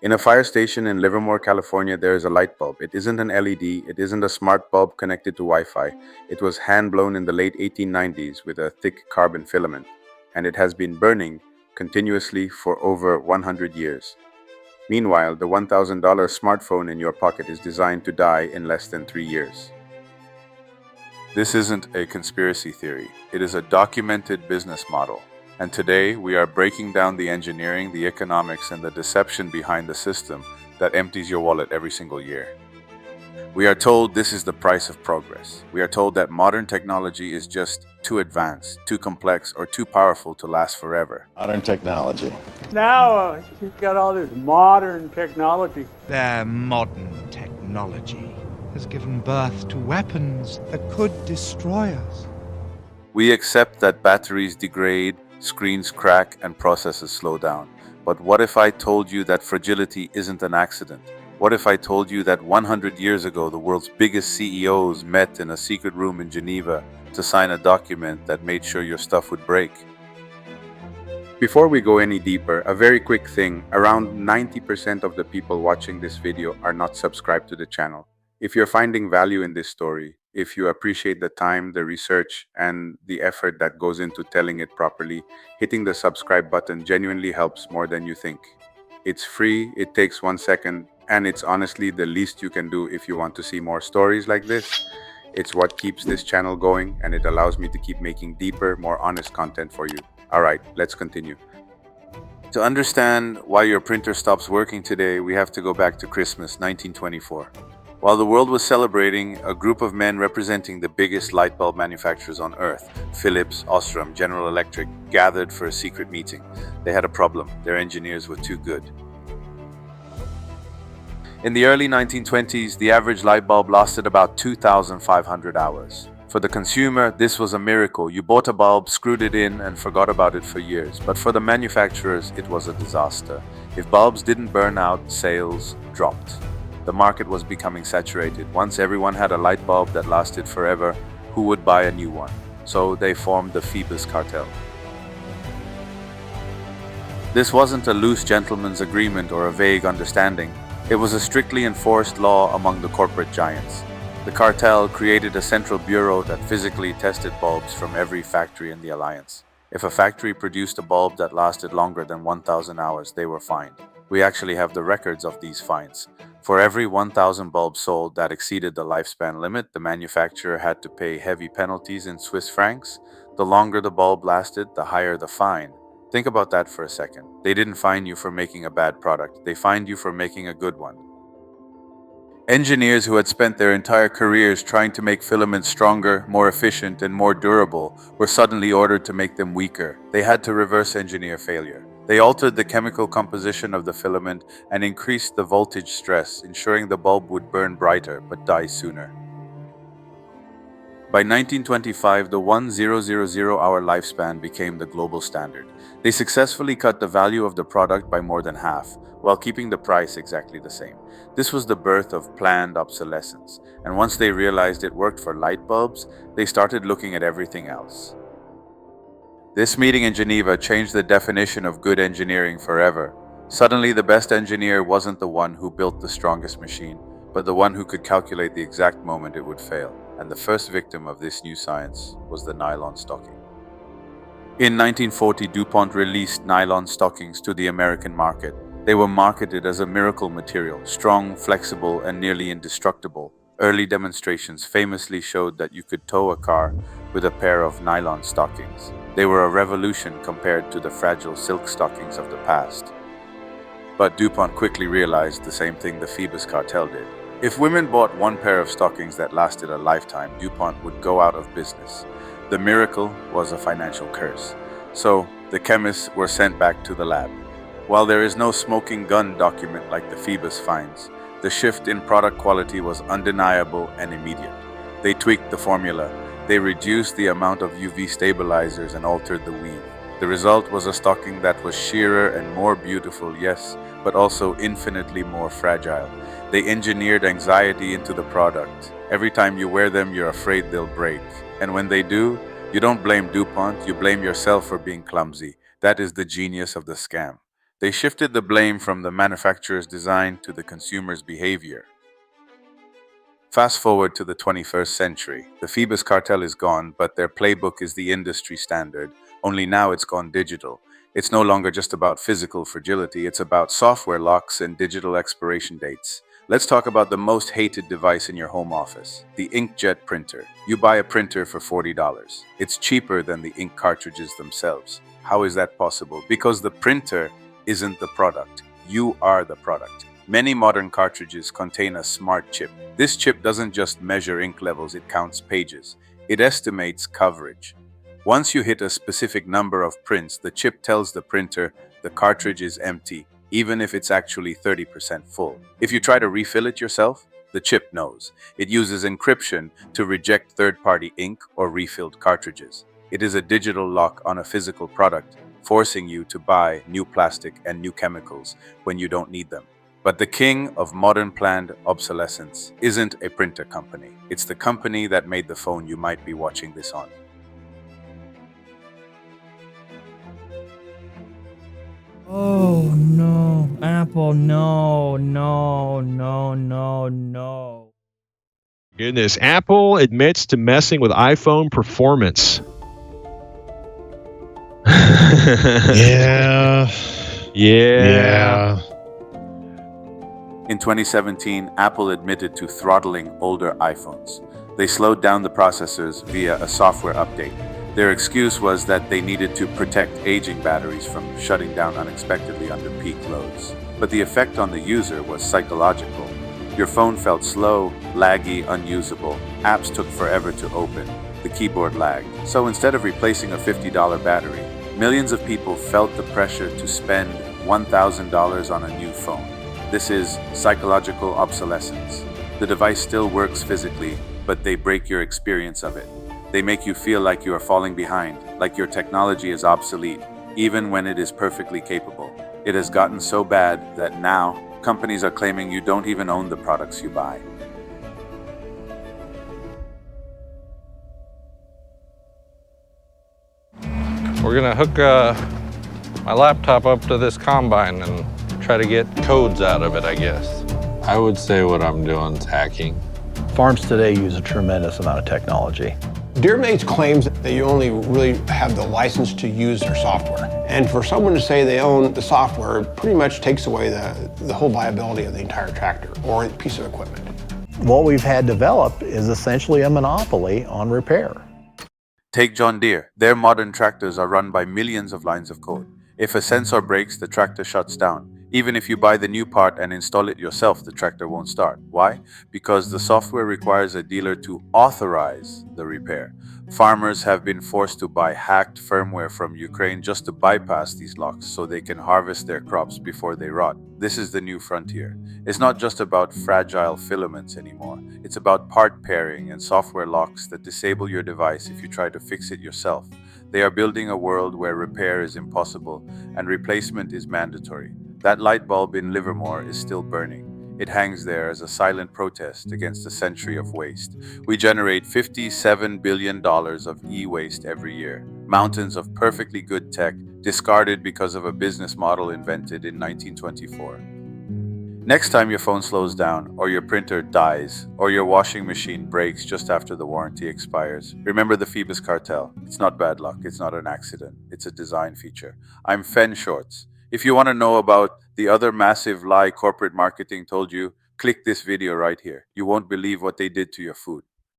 In a fire station in Livermore, California, there is a light bulb. It isn't an LED, it isn't a smart bulb connected to Wi Fi. It was hand blown in the late 1890s with a thick carbon filament, and it has been burning continuously for over 100 years. Meanwhile, the $1,000 smartphone in your pocket is designed to die in less than 3 years. This isn't a conspiracy theory, it is a documented business model. And today, we are breaking down the engineering, the economics, and the deception behind the system that empties your wallet every single year. We are told this is the price of progress. We are told that modern technology is just too advanced, too complex, or too powerful to last forever. Modern technology. Now you've got all this modern technology. Their modern technology has given birth to weapons that could destroy us. We accept that batteries degrade, screens crack, and processes slow down. But what if I told you that fragility isn't an accident? What if I told you that 100 years ago the world's biggest CEOs met in a secret room in Geneva to sign a document that made sure your stuff would break? Before we go any deeper, a very quick thing. Around 90% of the people watching this video are not subscribed to the channel. If you're finding value in this story, if you appreciate the time, the research, and the effort that goes into telling it properly, hitting the subscribe button genuinely helps more than you think. It's free, it takes 1 second, and it's honestly the least you can do if you want to see more stories like this. It's what keeps this channel going, and it allows me to keep making deeper, more honest content for you. Alright, let's continue. To understand why your printer stops working today, we have to go back to Christmas 1924. While the world was celebrating, a group of men representing the biggest light bulb manufacturers on Earth, Philips, Osram, General Electric, gathered for a secret meeting. They had a problem. Their engineers were too good. In the early 1920s, the average light bulb lasted about 2,500 hours. For the consumer, this was a miracle. You bought a bulb, screwed it in, and forgot about it for years. But for the manufacturers, it was a disaster. If bulbs didn't burn out, sales dropped. The market was becoming saturated. Once everyone had a light bulb that lasted forever, who would buy a new one? So they formed the Phoebus Cartel. This wasn't a loose gentleman's agreement or a vague understanding. It was a strictly enforced law among the corporate giants. The cartel created a central bureau that physically tested bulbs from every factory in the alliance. If a factory produced a bulb that lasted longer than 1,000 hours, they were fined. We actually have the records of these fines. For every 1,000 bulbs sold that exceeded the lifespan limit, the manufacturer had to pay heavy penalties in Swiss francs. The longer the bulb lasted, the higher the fine. Think about that for a second. They didn't fine you for making a bad product. They fined you for making a good one. Engineers who had spent their entire careers trying to make filaments stronger, more efficient, and more durable were suddenly ordered to make them weaker. They had to reverse engineer failure. They altered the chemical composition of the filament and increased the voltage stress, ensuring the bulb would burn brighter but die sooner. By 1925, the 1,000-hour lifespan became the global standard. They successfully cut the value of the product by more than half, while keeping the price exactly the same. This was the birth of planned obsolescence, and once they realized it worked for light bulbs, they started looking at everything else. This meeting in Geneva changed the definition of good engineering forever. Suddenly, the best engineer wasn't the one who built the strongest machine, but the one who could calculate the exact moment it would fail. And the first victim of this new science was the nylon stocking. In 1940, DuPont released nylon stockings to the American market. They were marketed as a miracle material, strong, flexible, and nearly indestructible. Early demonstrations famously showed that you could tow a car with a pair of nylon stockings. They were a revolution compared to the fragile silk stockings of the past. But DuPont quickly realized the same thing the Phoebus Cartel did. If women bought one pair of stockings that lasted a lifetime, DuPont would go out of business. The miracle was a financial curse. So the chemists were sent back to the lab. While there is no smoking gun document like the Phoebus finds, the shift in product quality was undeniable and immediate. They tweaked the formula. They reduced the amount of UV stabilizers and altered the weave. The result was a stocking that was sheerer and more beautiful, yes, but also infinitely more fragile. They engineered anxiety into the product. Every time you wear them, you're afraid they'll break. And when they do, you don't blame DuPont, you blame yourself for being clumsy. That is the genius of the scam. They shifted the blame from the manufacturer's design to the consumer's behavior. Fast forward to the 21st century. The Phoebus Cartel is gone, but their playbook is the industry standard, only now it's gone digital. It's no longer just about physical fragility, it's about software locks and digital expiration dates. Let's talk about the most hated device in your home office, the Inkjet printer. You buy a printer for $40. It's cheaper than the ink cartridges themselves. How is that possible? Because the printer isn't the product. You are the product. Many modern cartridges contain a smart chip. This chip doesn't just measure ink levels, it counts pages. It estimates coverage. Once you hit a specific number of prints, the chip tells the printer the cartridge is empty, even if it's actually 30% full. If you try to refill it yourself, the chip knows. It uses encryption to reject third-party ink or refilled cartridges. It is a digital lock on a physical product, forcing you to buy new plastic and new chemicals when you don't need them. But the king of modern planned obsolescence isn't a printer company. It's the company that made the phone you might be watching this on. Oh no, Apple, no, no, no, no, no. Goodness, Apple admits to messing with iPhone performance. Yeah. Yeah. In 2017, Apple admitted to throttling older iPhones. They slowed down the processors via a software update. Their excuse was that they needed to protect aging batteries from shutting down unexpectedly under peak loads. But the effect on the user was psychological. Your phone felt slow, laggy, unusable. Apps took forever to open. The keyboard lagged. So instead of replacing a $50 battery, millions of people felt the pressure to spend $1,000 on a new phone. This is psychological obsolescence. The device still works physically, but they break your experience of it. They make you feel like you are falling behind, like your technology is obsolete, even when it is perfectly capable. It has gotten so bad that now companies are claiming you don't even own the products you buy. We're gonna hook my laptop up to this combine and try to get codes out of it, I guess. I would say what I'm doing is hacking. Farms today use a tremendous amount of technology. Deere makes claims that you only really have the license to use their software. And for someone to say they own the software pretty much takes away the whole viability of the entire tractor or piece of equipment. What we've had developed is essentially a monopoly on repair. Take John Deere. Their modern tractors are run by millions of lines of code. If a sensor breaks, the tractor shuts down. Even if you buy the new part and install it yourself, the tractor won't start. Why? Because the software requires a dealer to authorize the repair. Farmers have been forced to buy hacked firmware from Ukraine just to bypass these locks so they can harvest their crops before they rot. This is the new frontier. It's not just about fragile filaments anymore. It's about part pairing and software locks that disable your device if you try to fix it yourself. They are building a world where repair is impossible and replacement is mandatory. That light bulb in Livermore is still burning. It hangs there as a silent protest against a century of waste. We generate $57 billion of e-waste every year. Mountains of perfectly good tech discarded because of a business model invented in 1924. Next time your phone slows down, or your printer dies, or your washing machine breaks just after the warranty expires, remember the Phoebus Cartel. It's not bad luck, it's not an accident, it's a design feature. I'm FenShorts. If you want to know about the other massive lie corporate marketing told you, click this video right here. You won't believe what they did to your food.